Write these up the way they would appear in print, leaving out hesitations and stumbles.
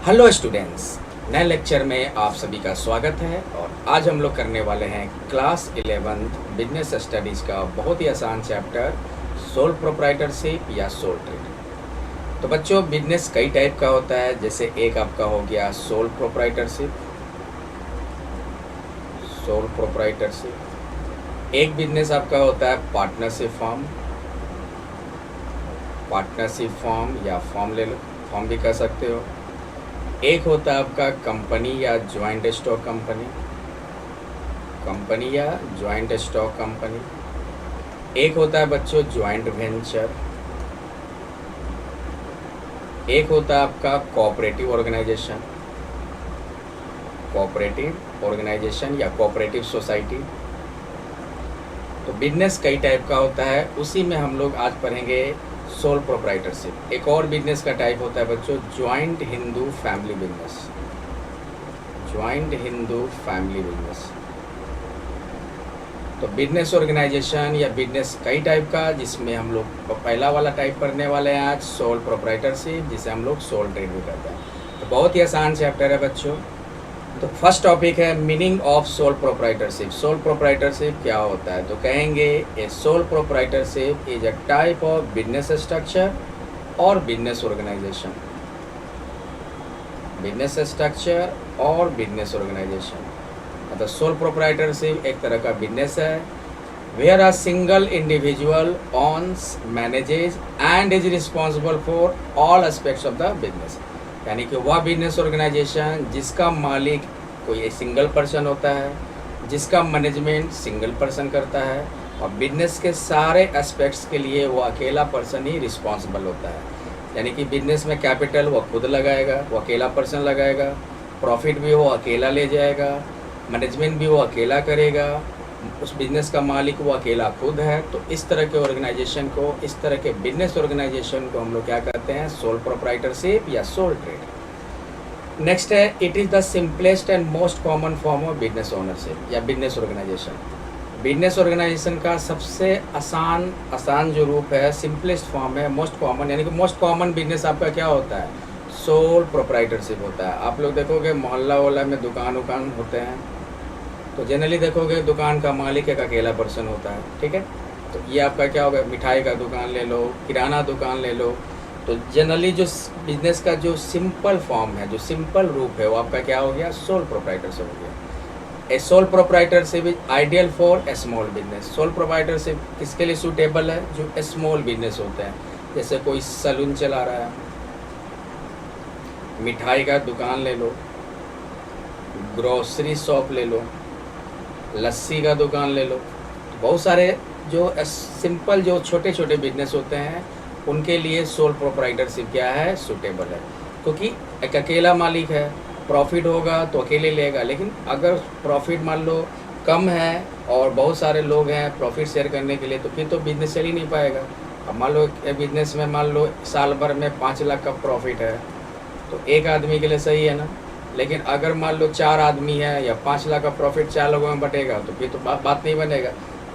Hello students, नए lecture में आप सभी का स्वागत है। और आज हम लोग करने वाले हैं क्लास 11th बिजनेस स्टडीज़ का बहुत ही आसान चैप्टर सोल प्रोप्राइटरशिप या सोल ट्रेड। तो बच्चों, बिजनेस कई टाइप का होता है। जैसे एक आपका हो गया सोल प्रोप्राइटरशिप। सोल प्रोप्राइटरशिप एक बिजनेस आपका होता है पार्टनरशिप फॉर्म। पार्टनरशिप फॉर्म या फॉर्म ले लो, फॉर्म भी कर सकते हो। एक होता है आपका कंपनी या ज्वाइंट स्टॉक कंपनी। कंपनी या ज्वाइंट स्टॉक कंपनी। एक होता है बच्चों ज्वाइंट वेंचर। एक होता है आपका कोऑपरेटिव ऑर्गेनाइजेशन। कोऑपरेटिव ऑर्गेनाइजेशन या कोऑपरेटिव सोसाइटी। तो बिजनेस कई टाइप का होता है, उसी में हम लोग आज पढ़ेंगे सोल प्रोप्राइटरशिप। एक और बिजनेस का टाइप होता है बच्चों joint Hindu family business. Joint Hindu family business. तो बिजनेस ऑर्गेनाइजेशन या बिजनेस कई टाइप का, जिसमें हम लोग पहला वाला टाइप पढ़ने वाले हैं आज सोल प्रोप्राइटरशिप, जिसे हम लोग सोल ट्रेड भी करते हैं। तो बहुत ही आसान चैप्टर है बच्चों। तो फर्स्ट टॉपिक है meaning of sole proprietorship. Sole proprietorship क्या होता है? तो कहेंगे a sole proprietorship is a type of business structure और बिजनेस ऑर्गेनाइजेशन। बिजनेस स्ट्रक्चर और बिजनेस ऑर्गेनाइजेशन मतलब सोल प्रोप्राइटरशिप एक तरह का बिजनेस है where a single individual owns, manages and is responsible for all aspects of the business. यानी कि वह बिजनेस ऑर्गेनाइजेशन जिसका मालिक कोई एक सिंगल पर्सन होता है, जिसका मैनेजमेंट सिंगल पर्सन करता है, और बिजनेस के सारे एस्पेक्ट्स के लिए वो अकेला पर्सन ही रिस्पॉन्सिबल होता है। यानी कि बिजनेस में कैपिटल वो खुद लगाएगा, वो अकेला पर्सन लगाएगा, प्रॉफिट भी वो अकेला ले जाएगा, मैनेजमेंट भी वो अकेला करेगा, उस बिज़नेस का मालिक वो अकेला खुद है। तो इस तरह के ऑर्गेनाइजेशन को, इस तरह के बिजनेस ऑर्गेनाइजेशन को हम लोग क्या कहते हैं? सोल प्रोप्राइटरशिप या सोल ट्रेड। नेक्स्ट है it is the simplest and most common form of business ownership या बिजनेस ऑर्गेनाइजेशन। बिजनेस ऑर्गेनाइजेशन का सबसे आसान जो रूप है, सिंपलेस्ट फॉर्म है, मोस्ट कॉमन। यानी कि मोस्ट कॉमन बिजनेस आपका क्या होता है? सोल प्रोप्राइटरशिप होता है। आप लोग देखोगे मोहल्ला वोल्ला में दुकान उकान होते हैं, तो जनरली देखोगे दुकान का मालिक एक अकेला पर्सन होता है, ठीक है। तो ये आपका क्या होगा? मिठाई का दुकान ले लो, किराना दुकान ले लो। तो जनरली जो बिजनेस का जो सिंपल फॉर्म है, जो सिंपल रूप है, वो आपका क्या हो गया? सोल प्रोप्राइटरशिप हो गया। ए sole proprietorship is ideal for a small business. Sole proprietorship किसके लिए सूटेबल है? जो स्मॉल बिजनेस होते हैं, जैसे कोई सलून चला रहा है, मिठाई का दुकान ले लो, ग्रोसरी शॉप ले लो, लस्सी का दुकान ले लो। बहुत सारे जो सिंपल जो छोटे छोटे बिजनेस होते हैं, उनके लिए सोल प्रोप्राइटरशिप क्या है? सूटेबल है। क्योंकि एक अकेला मालिक है, प्रॉफिट होगा तो अकेले लेगा। लेकिन अगर प्रॉफिट मान लो कम है और बहुत सारे लोग हैं प्रॉफिट शेयर करने के लिए, तो फिर तो बिजनेस चल ही नहीं पाएगा। अब मान लो बिजनेस में मान लो साल भर में 5 लाख का प्रॉफिट है, तो एक आदमी के लिए सही है ना। लेकिन अगर मान लो 4 आदमी है या 5 लाख का प्रॉफिट 4 लोगों में बटेगा, तो फिर तो बात नहीं बनेगा।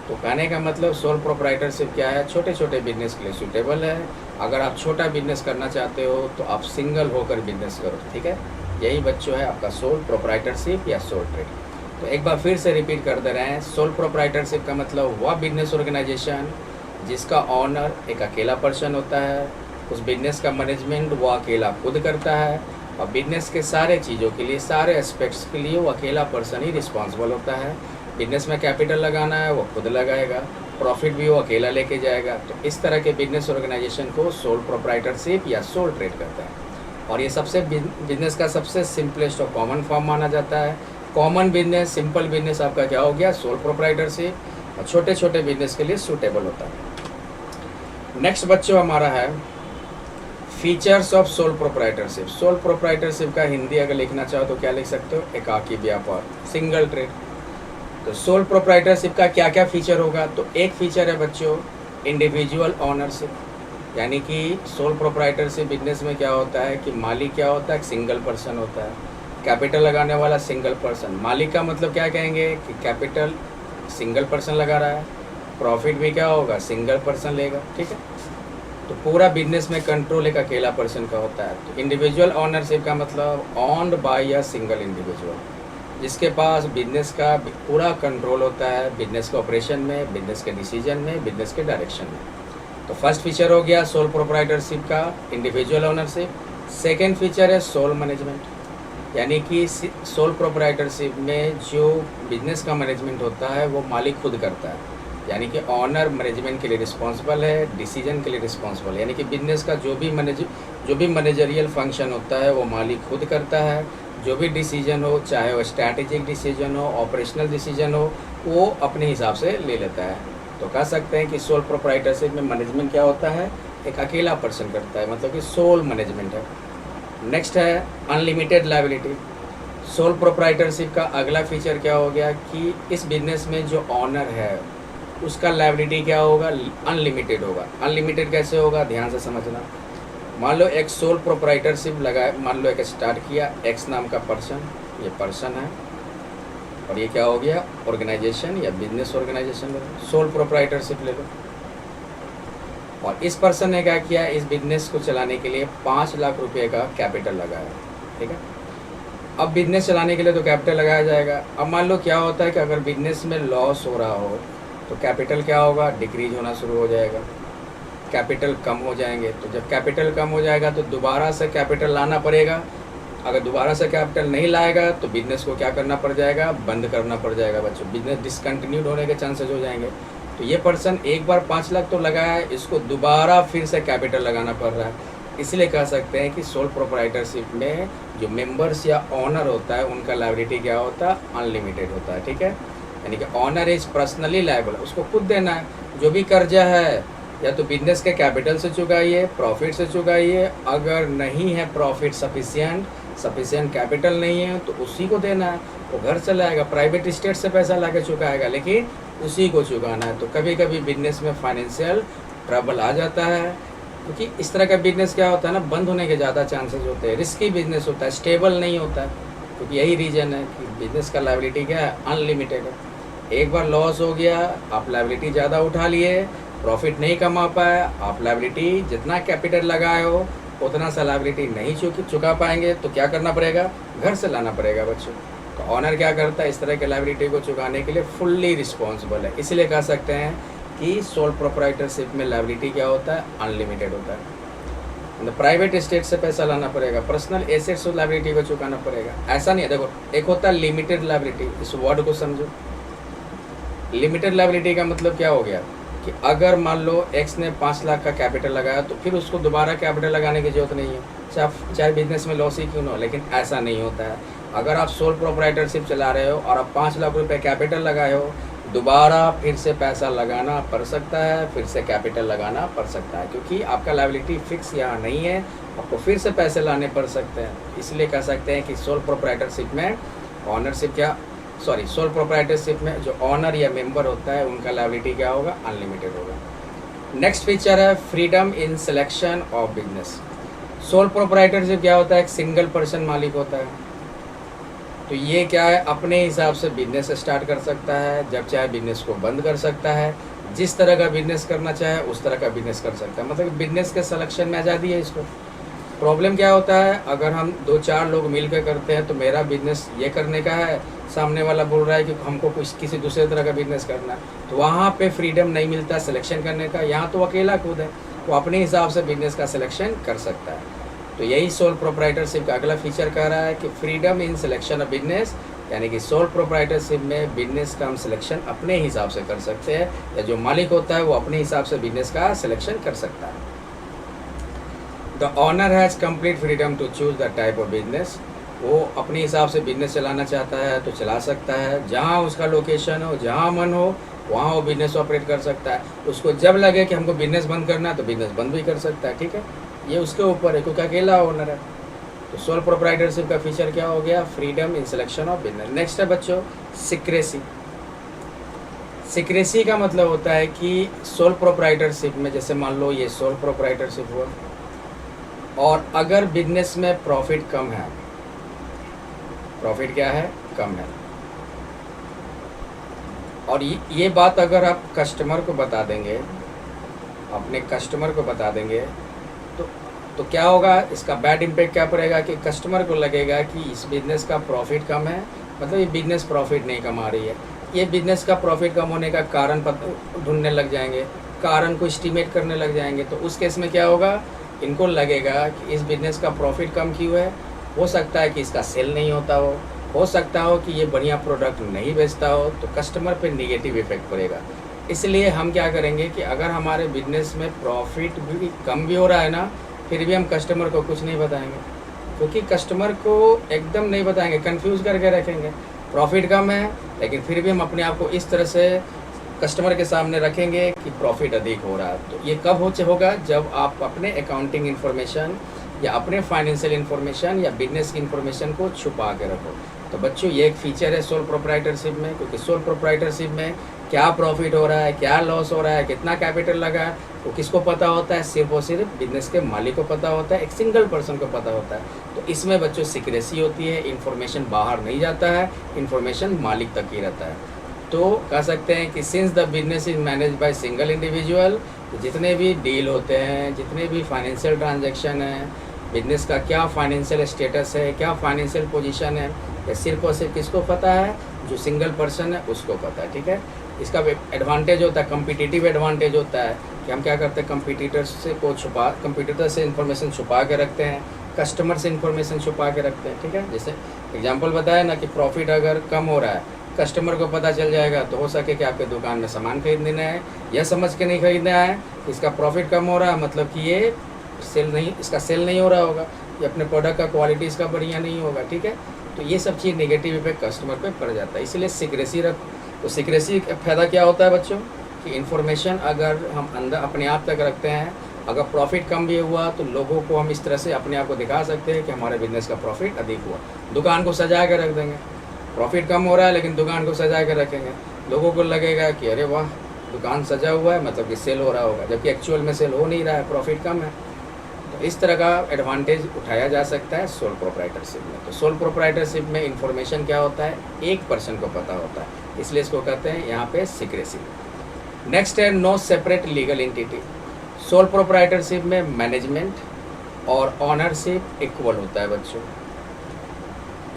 तो कहने का मतलब सोल प्रोप्राइटरशिप क्या है? छोटे छोटे बिजनेस के लिए सूटेबल है। अगर आप छोटा बिजनेस करना चाहते हो तो आप सिंगल होकर बिजनेस करो, ठीक है। यही बच्चों है आपका सोल प्रोप्राइटरशिप या सोल ट्रेड। तो एक बार फिर से रिपीट कर दे रहे हैं। सोल प्रोप्राइटरशिप का मतलब वह बिजनेस ऑर्गेनाइजेशन जिसका ऑनर एक अकेला पर्सन होता है, उस बिजनेस का मैनेजमेंट वो अकेला खुद करता है, और बिजनेस के सारे चीज़ों के लिए, सारे एस्पेक्ट्स के लिए वो अकेला पर्सन ही रिस्पॉन्सिबल होता है। बिजनेस में कैपिटल लगाना है वो खुद लगाएगा, प्रॉफिट भी वो अकेला लेके जाएगा। तो इस तरह के बिजनेस ऑर्गेनाइजेशन को सोल प्रोप्राइटरशिप या सोल ट्रेड करता है। और ये सबसे बिजनेस का सबसे सिंपलेस्ट और कॉमन फॉर्म माना जाता है। कॉमन बिजनेस, सिंपल बिजनेस आपका क्या हो गया? Sole proprietorship. और छोटे छोटे बिजनेस के लिए सूटेबल होता है। नेक्स्ट बच्चों हमारा है features of sole proprietorship. Sole proprietorship का हिंदी अगर लिखना चाहो तो क्या लिख सकते हो? एकाकी व्यापार, सिंगल ट्रेड। तो सोल प्रोप्राइटरशिप का क्या क्या फीचर होगा? तो एक फीचर है बच्चों इंडिविजुअल ऑनरशिप। यानी कि सोल प्रोप्राइटरशिप बिजनेस में क्या होता है कि मालिक क्या होता है? एक सिंगल पर्सन होता है। कैपिटल लगाने वाला सिंगल पर्सन। मालिक का मतलब क्या कहेंगे कि कैपिटल सिंगल पर्सन लगा रहा है, प्रॉफिट भी क्या होगा? सिंगल पर्सन लेगा, ठीक है। तो पूरा बिजनेस में कंट्रोल एक अकेला पर्सन का होता है। तो इंडिविजुअल ओनरशिप का मतलब owned by a single individual, जिसके पास बिजनेस का पूरा कंट्रोल होता है, बिजनेस के ऑपरेशन में, बिजनेस के डिसीजन में, बिजनेस के डायरेक्शन में। तो फर्स्ट फीचर हो गया सोल प्रोप्राइटरशिप का, इंडिविजुअल ओनरशिप। सेकेंड फीचर है सोल मैनेजमेंट, यानी कि सोल प्रोप्राइटरशिप में जो बिजनेस का मैनेजमेंट होता है वो मालिक खुद करता है, यानी कि ऑनर मैनेजमेंट के लिए रिस्पॉन्सिबल है, डिसीजन के लिए रिस्पॉन्सिबल है, यानी कि बिजनेस का जो भी मैनेजरियल फंक्शन होता है वो मालिक खुद करता है। जो भी डिसीजन हो, चाहे वो स्ट्रैटेजिक डिसीजन हो, ऑपरेशनल डिसीजन हो, वो अपने हिसाब से ले लेता है। तो कह सकते हैं कि सोल प्रोप्राइटरशिप में मैनेजमेंट क्या होता है, एक अकेला पर्सन करता है, मतलब कि सोल मैनेजमेंट है। नेक्स्ट है अनलिमिटेड लायबिलिटी। सोल प्रोप्राइटरशिप का अगला फीचर क्या हो गया कि इस बिजनेस में जो ऑनर है उसका लायबिलिटी क्या होगा, अनलिमिटेड होगा। अनलिमिटेड कैसे होगा, ध्यान से समझना। मान लो एक सोल प्रोप्राइटरशिप लगा, मान लो एक स्टार्ट किया एक्स नाम का पर्सन, ये पर्सन है, और ये क्या हो गया, ऑर्गेनाइजेशन या बिजनेस ऑर्गेनाइजेशन ले लो, सोल प्रोप्राइटरशिप ले लो। और इस पर्सन ने क्या किया, इस बिजनेस को चलाने के लिए 5 लाख रुपए का कैपिटल लगाया, ठीक है। अब बिजनेस चलाने के लिए तो कैपिटल लगाया जाएगा। अब मान लो क्या होता है कि अगर बिजनेस में लॉस हो रहा हो तो कैपिटल क्या होगा, डिक्रीज होना शुरू हो जाएगा, कैपिटल कम हो जाएंगे। तो जब कैपिटल कम हो जाएगा तो दोबारा से कैपिटल लाना पड़ेगा। अगर दोबारा से कैपिटल नहीं लाएगा तो बिजनेस को क्या करना पड़ जाएगा, बंद करना पड़ जाएगा बच्चों, बिजनेस डिसकंटिन्यूड होने के चांसेस हो जाएंगे। तो ये पर्सन एक बार 5 लाख तो लगाया है, इसको दोबारा फिर से कैपिटल लगाना पड़ रहा है। इसलिए कह सकते हैं कि सोल प्रोप्राइटरशिप में जो मेंबर्स या ऑनर होता है उनका लायबिलिटी क्या होता है, अनलिमिटेड होता है, ठीक है। यानी कि ऑनर इज पर्सनली लायबल, उसको खुद देना है। जो भी कर्जा है या तो बिजनेस के कैपिटल से चुकाइए, प्रॉफिट से चुकाइए, अगर नहीं है प्रॉफिट सफिशिएंट कैपिटल नहीं है तो उसी को देना है। वो घर से लाएगा, प्राइवेट स्टेट से पैसा ला के चुकाएगा, लेकिन उसी को चुकाना है। तो कभी कभी बिजनेस में फाइनेंशियल ट्रबल आ जाता है, क्योंकि इस तरह का बिजनेस क्या होता है ना, बंद होने के ज़्यादा चांसेस होते हैं, रिस्की बिजनेस होता है, स्टेबल नहीं होता है। क्योंकि यही रीज़न है कि बिजनेस का लायबिलिटी क्या है, अनलिमिटेड है। एक बार लॉस हो गया, आप लायबिलिटी ज़्यादा उठा लिए, प्रॉफिट नहीं कमा पाए, आप लायबिलिटी जितना कैपिटल लगाए हो उतना सा लायबिलिटी नहीं चुका पाएंगे, तो क्या करना पड़ेगा, घर से लाना पड़ेगा बच्चों। तो ऑनर क्या करता है, इस तरह के लायबिलिटी को चुकाने के लिए फुल्ली रिस्पॉन्सिबल है। इसलिए कह सकते हैं कि सोल प्रोप्राइटरशिप में लायबिलिटी क्या होता है, अनलिमिटेड होता है। प्राइवेट स्टेट से पैसा लाना पड़ेगा, पर्सनल एसेट्स और लायबिलिटी को चुकाना पड़ेगा, ऐसा नहीं है। देखो, एक होता है लिमिटेड लायबिलिटी, इस वर्ड को समझो। लिमिटेड लायबिलिटी का मतलब क्या हो गया कि अगर मान लो एक्स ने 5 लाख का कैपिटल लगाया तो फिर उसको दोबारा कैपिटल लगाने की जरूरत नहीं है, चाहे बिजनेस में लॉस ही क्यों ना हो। लेकिन ऐसा नहीं होता है। अगर आप सोल प्रोप्राइटरशिप चला रहे हो और आप 5 लाख रुपए कैपिटल लगाए हो, दोबारा फिर से पैसा लगाना पड़ सकता है, फिर से कैपिटल लगाना पड़ सकता है, क्योंकि आपका लायबिलिटी फिक्स यहाँ नहीं है, आपको फिर से पैसे लाने पड़ सकते हैं। इसलिए कह सकते हैं कि सोल प्रोप्राइटरशिप में सोल प्रोप्राइटरशिप में जो ऑनर या मेंबर होता है उनका लायबिलिटी क्या होगा, अनलिमिटेड होगा। नेक्स्ट फीचर है freedom in selection of business. Soul proprietorship क्या होता है, एक सिंगल पर्सन मालिक होता है। तो ये क्या है, अपने हिसाब से बिजनेस स्टार्ट कर सकता है, जब चाहे बिजनेस को बंद कर सकता है, जिस तरह का बिजनेस करना चाहे उस तरह का बिजनेस कर सकता है। मतलब बिजनेस के सिलेक्शन में आज़ादी है इसको। प्रॉब्लम क्या होता है, अगर हम 2-4 लोग मिलकर करते हैं तो मेरा बिजनेस ये करने का है, सामने वाला बोल रहा है कि हमको किसी दूसरे तरह का बिजनेस करना है, तो वहाँ पे फ्रीडम नहीं मिलता सिलेक्शन करने का। यहाँ तो अकेला खुद है, वो अपने हिसाब से बिजनेस का सिलेक्शन कर सकता है। तो यही सोल प्रोप्राइटरशिप का अगला फीचर कह रहा है कि freedom in selection of business, यानी कि सोल प्रोप्राइटरशिप में बिजनेस का हम सिलेक्शन अपने हिसाब से कर सकते हैं, या जो मालिक होता है वो अपने हिसाब से बिजनेस का सिलेक्शन कर सकता है। The owner has complete freedom to choose the type of business. वो अपने हिसाब से बिजनेस चलाना चाहता है तो चला सकता है, जहाँ उसका लोकेशन हो, जहाँ मन हो वहाँ वो बिजनेस ऑपरेट कर सकता है। उसको जब लगे कि हमको बिजनेस बंद करना है तो बिजनेस बंद भी कर सकता है, ठीक है। ये उसके ऊपर है, क्योंकि अकेला ओनर है। तो सोल प्रोप्राइटरशिप का फीचर क्या हो गया, freedom in selection of business. Next है बच्चों सीक्रेसी। सीक्रेसी का मतलब होता है कि सोल प्रोप्राइटरशिप में, जैसे मान लो ये सोल प्रोप्राइटरशिप हुआ और अगर बिजनेस में प्रॉफिट कम है, प्रॉफिट क्या है, कम है, और ये बात अगर आप कस्टमर को बता देंगे अपने कस्टमर को बता देंगे तो तो क्या होगा, इसका बैड इम्पैक्ट क्या पड़ेगा कि कस्टमर को लगेगा कि इस बिज़नेस का प्रॉफिट कम है, मतलब ये बिज़नेस प्रॉफिट नहीं कमा रही है। ये बिज़नेस का प्रॉफिट कम होने का कारण ढूंढने लग जाएंगे, कारण को एस्टिमेट करने लग जाएंगे। तो उस केस में क्या होगा, इनको लगेगा कि इस बिज़नेस का प्रॉफिट कम क्यों है, हो सकता है कि इसका सेल नहीं होता हो सकता हो कि ये बढ़िया प्रोडक्ट नहीं बेचता हो, तो कस्टमर पे नेगेटिव इफेक्ट पड़ेगा। इसलिए हम क्या करेंगे कि अगर हमारे बिजनेस में प्रॉफिट भी कम भी हो रहा है ना, फिर भी हम कस्टमर को कुछ नहीं बताएंगे, क्योंकि कस्टमर को एकदम नहीं बताएंगे, कंफ्यूज करके रखेंगे। प्रॉफिट कम है लेकिन फिर भी हम अपने आप को इस तरह से कस्टमर के सामने रखेंगे कि प्रॉफिट अधिक हो रहा है। तो ये कब होगा, जब आप अपने अकाउंटिंग इन्फॉर्मेशन या अपने फाइनेंशियल इन्फॉर्मेशन या बिजनेस की इन्फॉर्मेशन को छुपा के रखो। तो बच्चों ये एक फीचर है सोल प्रोप्राइटरशिप में, क्योंकि सोल प्रोप्राइटरशिप में क्या प्रॉफिट हो रहा है, क्या लॉस हो रहा है, कितना कैपिटल लगा है, वो किसको पता होता है, सिर्फ और सिर्फ बिजनेस के मालिक को पता होता है, एक सिंगल पर्सन को पता होता है। तो इसमें बच्चों सीक्रेसी होती है, इन्फॉर्मेशन बाहर नहीं जाता है, इन्फॉर्मेशन मालिक तक ही रहता है। तो कह सकते हैं कि since the business is manage by single individual, जितने भी डील होते हैं, जितने भी फाइनेंशियल ट्रांजैक्शन है, बिजनेस का क्या फाइनेंशियल स्टेटस है, क्या फाइनेंशियल पोजीशन है, ये सिर्फ और सिर्फ किसको पता है, जो सिंगल पर्सन है उसको पता है। ठीक है, इसका एडवांटेज होता है, कम्पिटिटिव एडवांटेज होता है कि हम क्या करते हैं, कंप्यूटर से इन्फॉर्मेशन छुपा के रखते हैं, कस्टमर से इन्फॉर्मेशन छुपा के रखते हैं। ठीक है, जैसे एग्जांपल बताया ना कि प्रॉफिट अगर कम हो रहा है, कस्टमर को पता चल जाएगा तो हो सके कि आपके दुकान में सामान खरीदने आए, यह समझ के नहीं खरीदने आए इसका प्रॉफिट कम हो रहा है, मतलब कि ये इसका सेल नहीं हो रहा होगा, ये अपने प्रोडक्ट का क्वालिटी इसका बढ़िया नहीं होगा। ठीक है, तो ये सब चीज़ नेगेटिव इफेक्ट कस्टमर पे पड़ जाता है, इसलिए सीक्रेसी रख। तो सीक्रेसी का फ़ायदा क्या होता है बच्चों, कि इन्फॉर्मेशन अगर हम अंदर अपने आप तक रखते हैं, अगर प्रॉफिट कम भी हुआ तो लोगों को हम इस तरह से अपने आप को दिखा सकते हैं कि हमारे बिजनेस का प्रॉफिट अधिक हुआ। दुकान को सजा के रख देंगे, प्रॉफिट कम हो रहा है लेकिन दुकान को सजा के रखेंगे, लोगों को लगेगा कि अरे वाह दुकान सजा हुआ है, मतलब कि सेल हो रहा होगा, जबकि एक्चुअल में सेल हो नहीं रहा है, प्रॉफिट कम है। तो इस तरह का एडवांटेज उठाया जा सकता है सोल प्रोप्राइटरशिप में। तो सोल प्रोप्राइटरशिप में इंफॉर्मेशन क्या होता है, एक पर्सन को पता होता है, इसलिए इसको कहते हैं यहाँ पे सीक्रेसी। नेक्स्ट है no separate legal entity. Sole proprietorship में मैनेजमेंट और ऑनरशिप इक्वल होता है बच्चों।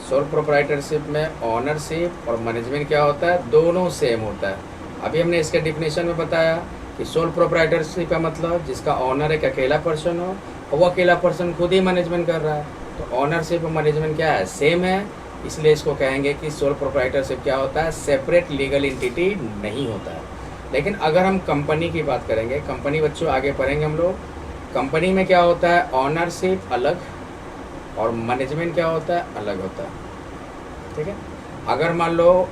सोल प्रोप्राइटरशिप में ऑनरशिप और मैनेजमेंट क्या होता है, दोनों सेम होता है। अभी हमने इसके डिफिनेशन में बताया कि सोल प्रोप्राइटरशिप का मतलब जिसका ऑनर एक अकेला पर्सन हो और वो अकेला पर्सन खुद ही मैनेजमेंट कर रहा है। तो ऑनरशिप और मैनेजमेंट क्या है, सेम है, इसलिए इसको कहेंगे कि सोल प्रोप्राइटरशिप क्या होता है, सेपरेट लीगल एंटिटी नहीं होता है। लेकिन अगर हम कंपनी की बात करेंगे, कंपनी बच्चों आगे पढ़ेंगे हम लोग, कंपनी में क्या होता है, ऑनरशिप अलग और मैनेजमेंट क्या होता है, अलग होता है। ठीक है, अगर मान लो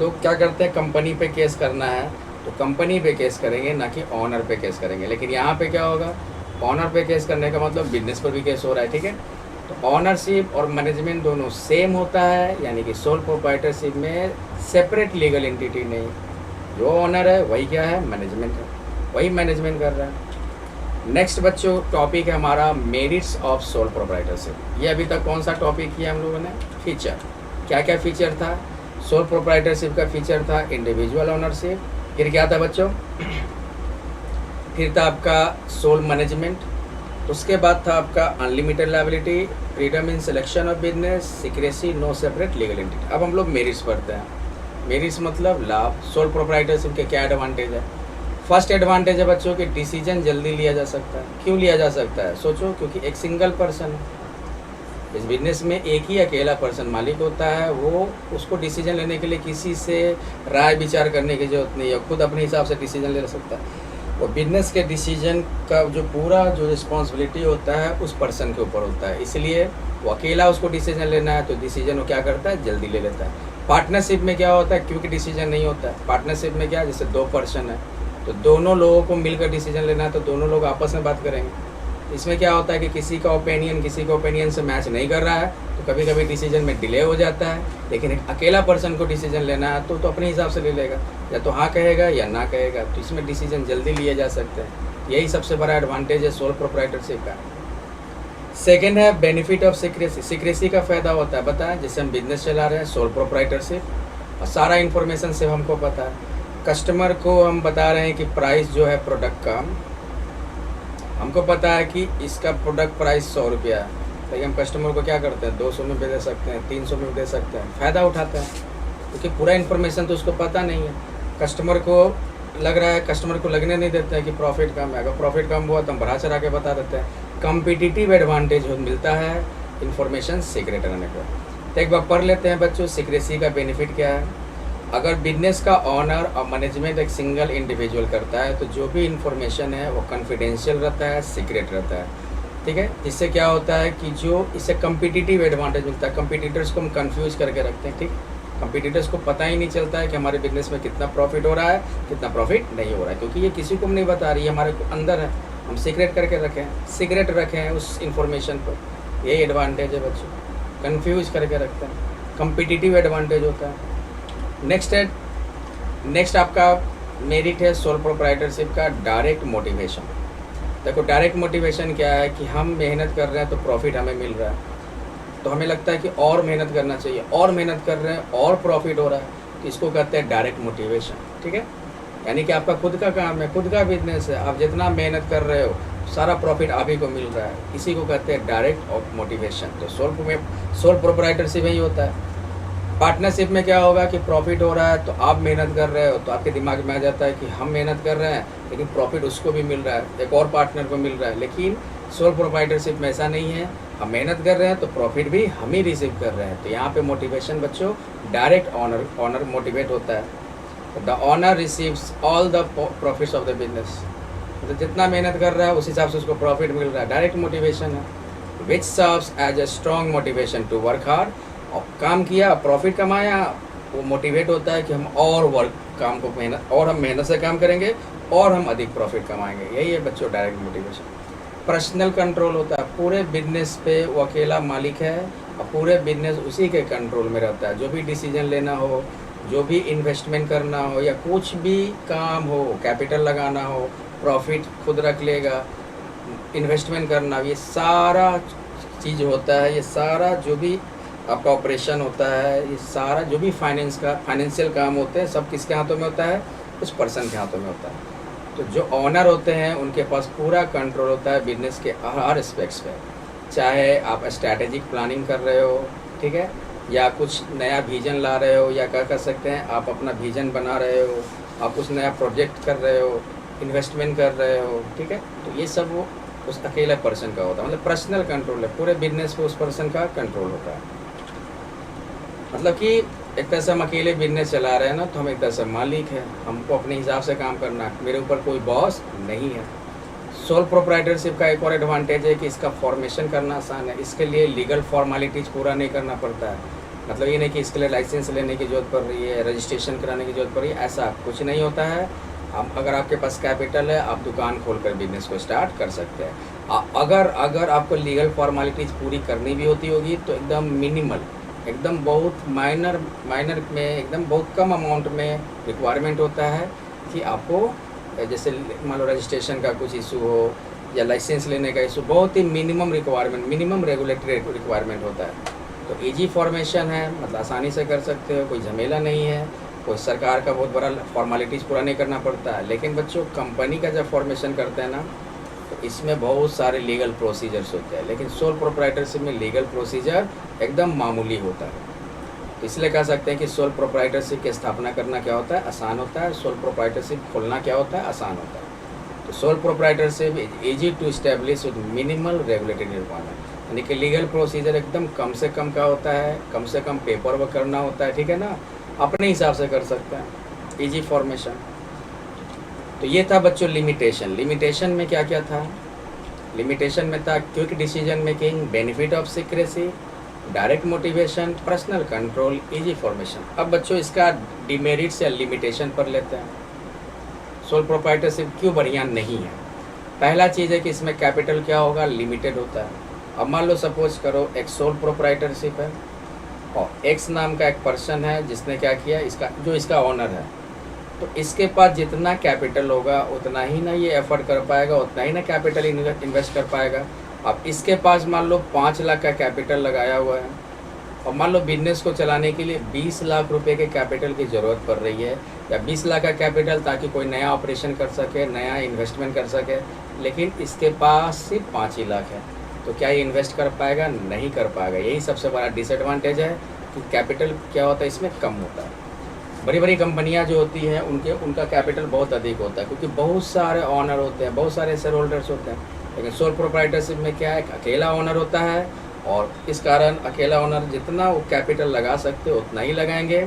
लोग क्या करते हैं, कंपनी पे केस करना है तो कंपनी पे केस करेंगे, ना कि ऑनर पे केस करेंगे। लेकिन यहाँ पे क्या होगा, ऑनर पे केस करने का मतलब बिजनेस पर भी केस हो रहा है। ठीक है, तो ऑनरशिप और मैनेजमेंट दोनों सेम होता है, यानी कि सोल प्रोप्राइटरशिप में सेपरेट लीगल एंटिटी नहीं, जो ऑनर है वही क्या है, मैनेजमेंट है, वही मैनेजमेंट कर रहा है। नेक्स्ट बच्चों टॉपिक है हमारा मेरिट्स ऑफ सोल प्रोप्राइटरशिप। ये अभी तक कौन सा टॉपिक किया हम लोगों ने, फीचर। क्या क्या फीचर था, सोल प्रोप्राइटरशिप का फीचर था इंडिविजुअल ओनरशिप, फिर क्या था बच्चों, फिर था आपका सोल मैनेजमेंट, उसके बाद था आपका unlimited liability, freedom in selection of business, secrecy, no separate legal entity. अब हम लोग मेरिट्स पढ़ते हैं। मेरिट्स मतलब लाभ। सोल प्रोप्राइटरशिप के क्या एडवांटेज है, फर्स्ट एडवांटेज है बच्चों कि डिसीजन जल्दी लिया जा सकता है। क्यों लिया जा सकता है, सोचो, क्योंकि एक सिंगल पर्सन है इस बिजनेस में, एक ही अकेला पर्सन मालिक होता है, वो उसको डिसीजन लेने के लिए किसी से राय विचार करने की जरूरत नहीं है, खुद अपने हिसाब से डिसीजन ले सकता है। वो बिजनेस के डिसीजन का जो पूरा जो रिस्पॉन्सिबिलिटी होता है उस पर्सन के ऊपर होता है, इसलिए वो अकेला उसको डिसीजन लेना है तो डिसीजन वो क्या करता है, जल्दी ले लेता है। पार्टनरशिप में क्या होता है, क्योंकि डिसीजन नहीं होता है। पार्टनरशिप में क्या, जैसे दो पर्सन है तो दोनों लोगों को मिलकर डिसीजन लेना है, तो दोनों लोग आपस में बात करेंगे। इसमें क्या होता है कि किसी का ओपिनियन किसी के ओपिनियन से मैच नहीं कर रहा है तो कभी कभी डिसीजन में डिले हो जाता है। लेकिन एक अकेला पर्सन को डिसीजन लेना है तो अपने हिसाब से ले लेगा, या तो हाँ कहेगा या ना कहेगा, तो इसमें डिसीजन जल्दी लिए जा सकते हैं। यही सबसे बड़ा एडवांटेज है सोल प्रोप्राइटरशिप का। सेकेंड है बेनिफिट ऑफ सीक्रेसी। सीक्रेसी का फ़ायदा होता है, बताएं, जैसे हम बिजनेस चला रहे हैं सोल प्रोप्राइटरशिप और सारा इन्फॉर्मेशन से हमको पता है, कस्टमर को हम बता रहे हैं कि प्राइस जो है प्रोडक्ट का हमको पता है कि इसका प्रोडक्ट प्राइस 100 रुपया है, लेकिन हम कस्टमर को क्या करते हैं 200 में भी दे सकते हैं, 300 में भी दे सकते हैं, फ़ायदा उठाते हैं, क्योंकि पूरा इन्फॉर्मेशन तो उसको पता नहीं है। कस्टमर को लग रहा है, कस्टमर को लगने नहीं देते हैं कि प्रॉफिट कम है। अगर प्रॉफिट कम हुआ तो हम बढ़ा चढ़ा के बता देते हैं। कम्पिटिटिव एडवांटेज मिलता है इन्फॉर्मेशन सीक्रेट रहने को। तो एक बार पढ़ लेते हैं बच्चों, सीक्रेसी का बेनिफिट क्या है। अगर बिजनेस का ऑनर और मैनेजमेंट एक सिंगल इंडिविजुअल करता है तो जो भी इंफॉर्मेशन है वो कॉन्फिडेंशियल रहता है, सीक्रेट रहता है, ठीक है। इससे क्या होता है कि जो इससे कम्पिटिटिव एडवांटेज मिलता है। कंपटीटर्स को हम कंफ्यूज करके रखते हैं, ठीक। कंपटीटर्स को पता ही नहीं चलता है कि हमारे बिजनेस में कितना प्रॉफिट हो रहा है, कितना प्रॉफिट नहीं हो रहा है, क्योंकि ये किसी को नहीं बता रही है, हमारे को अंदर है, हम सीक्रेट करके रखें, सीक्रेट रखें उस इंफॉर्मेशन को। यही एडवांटेज है बच्चों, कंफ्यूज करके रखते हैं, कम्पिटिटिव एडवांटेज होता है। नेक्स्ट आपका मेरिट है सोल प्रोप्राइटरशिप का डायरेक्ट मोटिवेशन। देखो डायरेक्ट मोटिवेशन क्या है कि हम मेहनत कर रहे हैं तो प्रॉफिट हमें मिल रहा है, तो हमें लगता है कि और मेहनत करना चाहिए, और मेहनत कर रहे हैं और प्रॉफिट हो रहा है, तो इसको कहते हैं डायरेक्ट मोटिवेशन, ठीक है। यानी कि आपका खुद का काम है, खुद का बिजनेस है, आप जितना मेहनत कर रहे हो सारा प्रॉफिट आप ही को मिल रहा है, इसी को कहते हैं डायरेक्ट मोटिवेशन। तो सोल प्रोप्राइटरशिप ही होता है। पार्टनरशिप में क्या होगा कि प्रॉफिट हो रहा है तो आप मेहनत कर रहे हो, तो आपके दिमाग में आ जाता है कि हम मेहनत कर रहे हैं लेकिन प्रॉफिट उसको भी मिल रहा है, एक और पार्टनर को मिल रहा है। लेकिन सोल प्रोप्राइटरशिप में ऐसा नहीं है, हम मेहनत कर रहे हैं तो प्रॉफिट भी हम ही रिसीव कर रहे हैं। तो यहाँ पे मोटिवेशन बच्चों डायरेक्ट ऑनर मोटिवेट होता है। The owner receives all the profits of the business, मतलब जितना मेहनत कर रहा है उस हिसाब से उसको प्रॉफिट मिल रहा है, डायरेक्ट मोटिवेशन है। Which serves as a strong motivation to work hard, और काम किया प्रॉफिट कमाया, वो मोटिवेट होता है कि हम और काम को हम मेहनत से काम करेंगे और हम अधिक प्रॉफिट कमाएंगे। यही है बच्चों डायरेक्ट मोटिवेशन। पर्सनल कंट्रोल होता है, पूरे बिजनेस पे वो अकेला मालिक है और पूरे बिजनेस उसी के कंट्रोल में रहता है। जो भी डिसीजन लेना हो, जो भी इन्वेस्टमेंट करना हो या कुछ भी काम हो, कैपिटल लगाना हो, प्रॉफिट खुद रख लेगा, इन्वेस्टमेंट करना, ये सारा चीज़ होता है। ये सारा जो भी आपका ऑपरेशन होता है, ये सारा जो भी फाइनेंशियल काम होते हैं सब किसके हाथों में होता है, उस पर्सन के हाथों में होता है। तो जो ऑनर होते हैं उनके पास पूरा कंट्रोल होता है बिजनेस के हर एस्पेक्ट्स पे। चाहे आप स्ट्रैटेजिक प्लानिंग कर रहे हो, ठीक है, या कुछ नया विजन ला रहे हो, या क्या कर सकते हैं आप अपना विजन बना रहे हो, आप कुछ नया प्रोजेक्ट कर रहे हो, इन्वेस्टमेंट कर रहे हो, ठीक है। तो ये सब वो उस अकेले पर्सन का होता है, मतलब पर्सनल कंट्रोल है, पूरे बिजनेस पे उस पर्सन का कंट्रोल होता है। मतलब कि एक तरह से हम अकेले बिजनेस चला रहे हैं ना, तो हम एक तरह से मालिक हैं, हमको अपने हिसाब से काम करना है, मेरे ऊपर कोई बॉस नहीं है। सोल प्रोप्राइटरशिप का एक और एडवांटेज है कि इसका फॉर्मेशन करना आसान है, इसके लिए लीगल फॉर्मेलिटीज़ पूरा नहीं करना पड़ता है। मतलब ये नहीं कि इसके लिए लाइसेंस लेने की ज़रूरत पड़ रही है, रजिस्ट्रेशन कराने की ज़रूरत पड़ रही है, ऐसा कुछ नहीं होता है। अगर आपके पास कैपिटल है आप दुकान खोलकर बिजनेस को स्टार्ट कर सकते हैं। अगर आपको लीगल फॉर्मेलिटीज़ पूरी करनी भी होती होगी तो एकदम मिनिमल, एकदम बहुत माइनर में, एकदम बहुत कम अमाउंट में रिक्वायरमेंट होता है कि आपको जैसे मान लो रजिस्ट्रेशन का कुछ इशू हो या लाइसेंस लेने का इशू, बहुत ही minimum requirement, minimum regulatory requirement होता है। तो इजी फॉर्मेशन है, मतलब आसानी से कर सकते हो, कोई झमेला नहीं है, कोई सरकार का बहुत बड़ा फॉर्मेलिटीज़ पूरा नहीं करना पड़ता है। लेकिन बच्चों कंपनी का जब फॉर्मेशन करते हैं ना तो इसमें बहुत सारे लीगल प्रोसीजर्स होते हैं, लेकिन सोल प्रोप्राइटरशिप में लीगल प्रोसीजर एकदम मामूली होता है। तो इसलिए कह सकते हैं कि सोल प्रोप्राइटरशिप की स्थापना करना क्या होता है, आसान होता है। सोल प्रोप्राइटरशिप खोलना क्या होता है, आसान होता है। तो sole proprietorship is easy to establish with minimal regulatory requirement, यानी कि लीगल प्रोसीजर एकदम कम से कम का होता है, कम से कम पेपर वर्क करना होता है, ठीक है ना, अपने हिसाब से कर सकते हैं, ईजी फॉर्मेशन। तो ये था बच्चों लिमिटेशन में क्या क्या था। लिमिटेशन में था quick decision making, benefit of secrecy, direct motivation, personal control, easy formation. अब बच्चों इसका डिमेरिट्स या लिमिटेशन पर लेते हैं। सोल प्रोप्राइटरशिप क्यों बढ़िया नहीं है। पहला चीज़ है कि इसमें कैपिटल क्या होगा, लिमिटेड होता है। अब मान लो सपोज करो एक सोल प्रोप्राइटरशिप है और एक्स नाम का एक पर्सन है जिसने क्या किया, इसका ऑनर है, तो इसके पास जितना कैपिटल होगा उतना ही ना ये एफर्ट कर पाएगा, उतना ही ना कैपिटल इन्वेस्ट कर पाएगा। अब इसके पास मान लो 5 लाख का कैपिटल लगाया हुआ है और मान लो बिजनेस को चलाने के लिए 20 लाख रुपए के कैपिटल की ज़रूरत पड़ रही है, या 20 लाख का कैपिटल ताकि कोई नया ऑपरेशन कर सके, नया इन्वेस्टमेंट कर सके, लेकिन इसके पास सिर्फ 5 ही लाख है, तो क्या ये इन्वेस्ट कर पाएगा? नहीं कर पाएगा। यही सबसे बड़ा डिसएडवांटेज है कि कैपिटल क्या होता है इसमें कम होता है। बड़ी बड़ी कंपनियां जो होती हैं उनका कैपिटल बहुत अधिक होता है, क्योंकि बहुत सारे ऑनर होते हैं, बहुत सारे शेयर होल्डर्स होते हैं। लेकिन सोल प्रोप्राइटरशिप में क्या है, एक अकेला ऑनर होता है, और इस कारण अकेला ओनर जितना वो कैपिटल लगा सकते हो उतना ही लगाएंगे।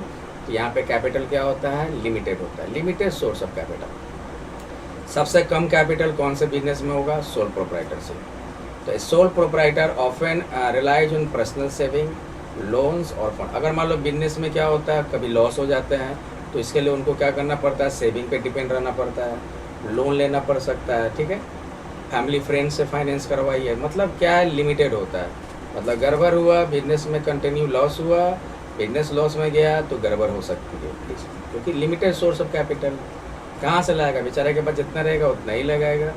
तो यहाँ पे कैपिटल क्या होता है? लिमिटेड होता है, लिमिटेड सोर्स ऑफ कैपिटल। सबसे कम कैपिटल कौन से बिजनेस में होगा? Sole proprietorship. तो sole proprietor often relies on personal saving, loans और फंड। अगर मान लो बिजनेस में क्या होता है, कभी लॉस हो जाते हैं, तो इसके लिए उनको क्या करना पड़ता है? सेविंग पे डिपेंड रहना पड़ता है, लोन लेना पड़ सकता है, ठीक है, फैमिली फ्रेंड से फाइनेंस करवाइए। मतलब क्या है? लिमिटेड होता है। मतलब गड़बड़ हुआ बिजनेस में, कंटिन्यू लॉस हुआ, बिजनेस लॉस में गया तो गड़बड़ हो सकती है, क्योंकि लिमिटेड सोर्स ऑफ कैपिटल कहाँ से लाएगा? बेचारे के पास जितना रहेगा उतना ही लगाएगा।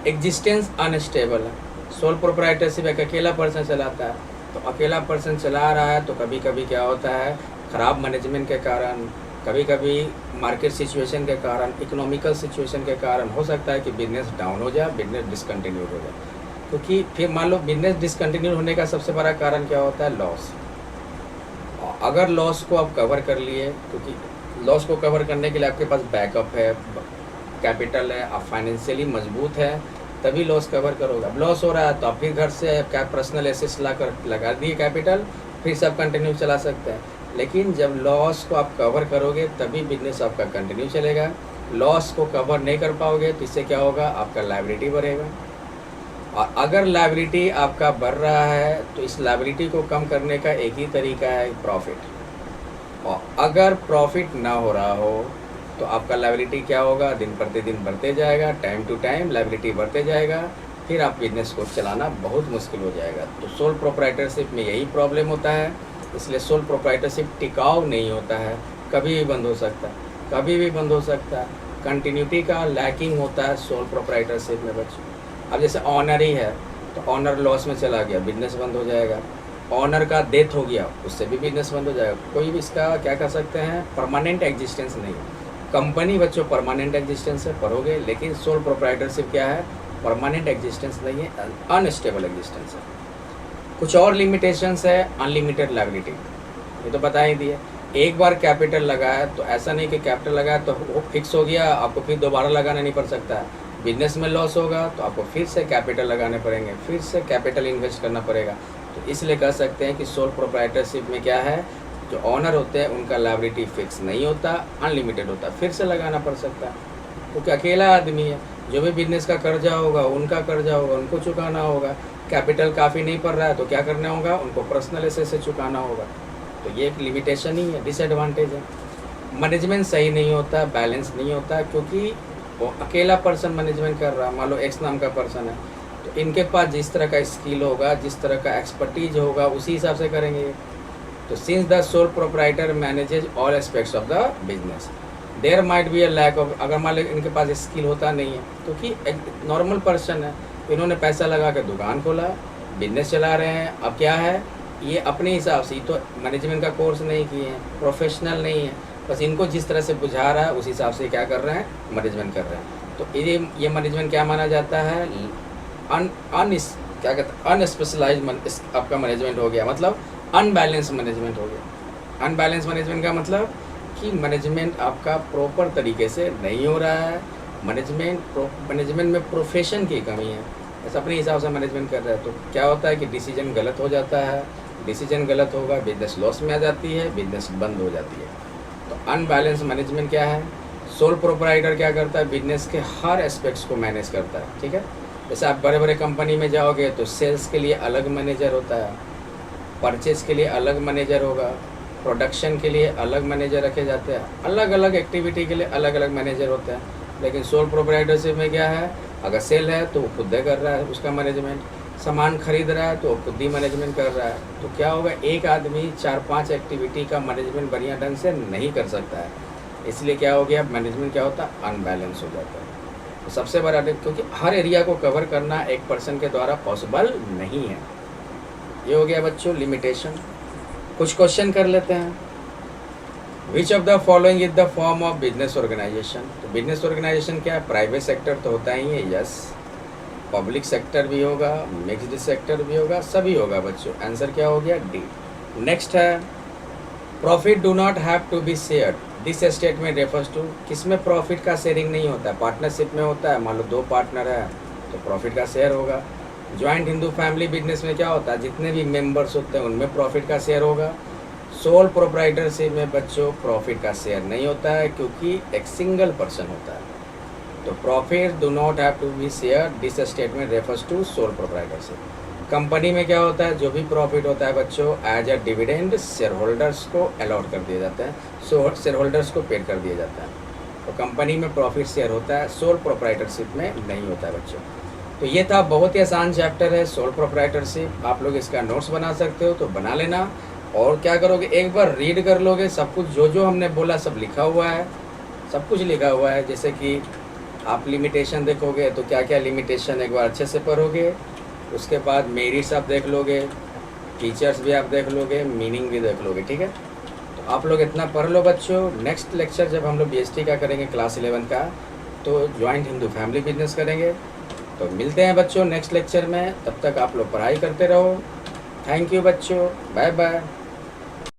एग्जिस्टेंस अनस्टेबल है। सोल प्रोप्राइटरशिप एक अकेला पर्सन चलाता है, तो अकेला पर्सन चला रहा है तो कभी कभी क्या होता है, ख़राब मैनेजमेंट के कारण, कभी कभी मार्केट सिचुएशन के कारण, इकोनॉमिकल सिचुएशन के कारण हो सकता है कि बिजनेस डाउन हो जाए, बिजनेस डिसकंटिन्यूड हो जाए। क्योंकि फिर मान लो बिजनेस डिसकंटिन्यू होने का सबसे बड़ा कारण क्या होता है? लॉस। अगर लॉस को आप कवर कर लिए, क्योंकि लॉस को कवर करने के लिए आपके पास बैकअप है, कैपिटल है, आप फाइनेंशियली मजबूत है, तभी लॉस कवर करोगे। अब लॉस हो रहा है तो आप फिर घर से क्या पर्सनल एसेट्स ला कर लगा दिए कैपिटल, फिर से आप कंटिन्यू चला सकते हैं। लेकिन जब लॉस को आप कवर करोगे तभी बिजनेस आपका कंटिन्यू चलेगा। लॉस को कवर नहीं कर पाओगे तो इससे क्या होगा? आपका लायबिलिटी बढ़ेगा, और अगर लायबिलिटी आपका बढ़ रहा है तो इस लायबिलिटी को कम करने का एक ही तरीका है, प्रॉफिट। और अगर प्रॉफिट ना हो रहा हो तो आपका लायबिलिटी क्या होगा? दिन प्रतिदिन बढ़ते जाएगा, टाइम टू टाइम लायबिलिटी बढ़ते जाएगा, फिर आप बिजनेस को चलाना बहुत मुश्किल हो जाएगा। तो सोल प्रोप्राइटरशिप में यही प्रॉब्लम होता है, इसलिए सोल प्रोप्राइटरशिप टिकाऊ नहीं होता है, कभी भी बंद हो सकता है, कभी भी बंद हो सकता है। कंटिन्यूटी का लैकिंग होता है सोल प्रोप्राइटरशिप में बच्चों। अब जैसे ऑनर ही है तो ऑनर लॉस में चला गया, बिजनेस बंद हो जाएगा। ऑनर का डेथ हो गया, उससे भी बिजनेस बंद हो जाएगा। कोई भी इसका क्या कर सकते हैं? परमानेंट एग्जिस्टेंस नहीं। कंपनी बच्चों परमानेंट एग्जिस्टेंस है, पढ़ोगे, लेकिन सोल प्रोप्राइटरशिप क्या है? परमानेंट एग्जिस्टेंस नहीं है, अनस्टेबल एग्जिस्टेंस है। कुछ और लिमिटेशंस है, अनलिमिटेड लायबिलिटी, ये तो बता ही दिए। एक बार कैपिटल लगाया तो ऐसा नहीं कि कैपिटल लगाया तो वो फिक्स हो गया, आपको फिर दोबारा लगाना नहीं पड़ सकता है। बिजनेस में लॉस होगा तो आपको फिर से कैपिटल लगाने पड़ेंगे, फिर से कैपिटल इन्वेस्ट करना पड़ेगा। तो इसलिए कह सकते हैं कि सोल प्रोप्राइटरशिप में क्या है, जो ऑनर होते हैं उनका लायबिलिटी फिक्स नहीं होता, अनलिमिटेड होता, फिर से लगाना पड़ सकता है। क्योंकि अकेला आदमी है, जो भी बिजनेस का कर्जा होगा उनका कर्जा होगा, उनको चुकाना होगा। कैपिटल काफ़ी नहीं पड़ रहा है तो क्या करना होगा? उनको पर्सनल एसेट से चुकाना होगा। तो ये एक लिमिटेशन ही है, डिसएडवांटेज है। मैनेजमेंट सही नहीं होता, बैलेंस नहीं होता, क्योंकि वो अकेला पर्सन मैनेजमेंट कर रहा है। मान लो एक्स नाम का पर्सन है, तो इनके पास जिस तरह का स्किल होगा, जिस तरह का एक्सपर्टीज होगा, उसी हिसाब से करेंगे। तो since the sole proprietor manages all aspects of the business, there might be a lack of. अगर मान लो इनके पास स्किल होता नहीं है, क्योंकि एक नॉर्मल पर्सन है, इन्होंने पैसा लगा के दुकान खोला, बिजनेस चला रहे हैं। अब क्या है, ये अपने हिसाब से, तो मैनेजमेंट का कोर्स नहीं किए हैं, प्रोफेशनल नहीं है, बस इनको जिस तरह से बुझा रहा है उस हिसाब से क्या कर रहे हैं? मैनेजमेंट कर रहे हैं। तो ये मैनेजमेंट क्या माना जाता है? क्या कहते हैं? अनस्पेशलाइज आपका मैनेजमेंट हो गया, मतलब अनबैलेंस मैनेजमेंट हो गया। अनबैलेंस मैनेजमेंट का मतलब कि मैनेजमेंट आपका प्रॉपर तरीके से नहीं हो रहा है, मैनेजमेंट में प्रोफेशन की कमी है, बस अपने हिसाब से मैनेजमेंट कर रहा है। तो क्या होता है कि डिसीजन गलत हो जाता है, डिसीजन गलत होगा, बिजनेस लॉस में आ जाती है, बिजनेस बंद हो जाती है। तो अनबैलेंस मैनेजमेंट क्या है? सोल प्रोप्राइटर क्या करता है? बिजनेस के हर एस्पेक्ट्स को मैनेज करता है, ठीक है। जैसे आप बड़े बड़े कंपनी में जाओगे तो सेल्स के लिए अलग मैनेजर होता है, परचेज के लिए अलग मैनेजर होगा, प्रोडक्शन के लिए अलग मैनेजर रखे जाते हैं, अलग अलग एक्टिविटी के लिए अलग अलग मैनेजर होते हैं। लेकिन सोल प्रोप्राइटरशिप में क्या है? अगर सेल है तो वो खुद ही कर रहा है उसका मैनेजमेंट, सामान खरीद रहा है तो वो खुद ही मैनेजमेंट कर रहा है। तो क्या होगा, एक आदमी 4-5 एक्टिविटी का मैनेजमेंट बढ़िया ढंग से नहीं कर सकता है। इसलिए क्या हो गया, मैनेजमेंट क्या होता है? अनबैलेंस हो जाता है। तो सबसे बड़ा, क्योंकि हर एरिया को कवर करना एक पर्सन के द्वारा पॉसिबल नहीं है। ये हो गया बच्चों लिमिटेशन। कुछ क्वेश्चन कर लेते हैं। Which of the following is the form of business organization? तो बिजनेस ऑर्गेनाइजेशन क्या है? प्राइवेट सेक्टर तो होता ही है, यस। पब्लिक सेक्टर भी होगा, मिक्स्ड सेक्टर भी होगा, सभी होगा बच्चों। आंसर क्या हो गया? डी। नेक्स्ट है profit do not have to be share, this statement refers to, किसमें प्रॉफिट का शेयरिंग नहीं होता है? पार्टनरशिप में होता है, मान लो 2 पार्टनर है तो प्रॉफिट का शेयर होगा। ज्वाइंट हिंदू फैमिली बिजनेस में क्या होता है? जितने भी मेंबर्स होते हैं उनमें प्रॉफिट का शेयर होगा। सोल प्रोप्राइटरशिप में बच्चों प्रॉफिट का शेयर नहीं होता है क्योंकि एक सिंगल पर्सन होता है। तो profit do not have to be share, this statement refers to sole proprietorship. Company में क्या होता है? जो भी प्रॉफिट होता है बच्चों as a dividend share holders को अलॉट कर दिया जाता है, सो शेयर होल्डर्स को पेड कर दिया जाता है। तो कंपनी में प्रॉफिट शेयर होता है, सोल प्रोप्राइटरशिप में नहीं होता है बच्चों। तो ये था, बहुत ही आसान चैप्टर है सोल प्रोप्राइटरशिप। आप लोग इसका नोट्स बना सकते हो तो बना लेना, और क्या करोगे एक बार रीड कर लोगे, सब कुछ जो जो हमने बोला सब लिखा हुआ है, सब कुछ लिखा हुआ है। जैसे कि आप लिमिटेशन देखोगे तो क्या क्या लिमिटेशन एक बार अच्छे से पढ़ोगे, उसके बाद मेरिट्स आप देख लोगे, फीचर्स भी आप देख लोगे, मीनिंग भी देख लोगे, ठीक है। तो आप लोग इतना पढ़ लो बच्चों। नेक्स्ट लेक्चर जब हम लोग बीएसटी का करेंगे क्लास 11 का, तो ज्वाइंट हिंदू फैमिली बिजनेस करेंगे। तो मिलते हैं बच्चों नेक्स्ट लेक्चर में, तब तक आप लोग पढ़ाई करते रहो। थैंक यू बच्चों, बाय बाय।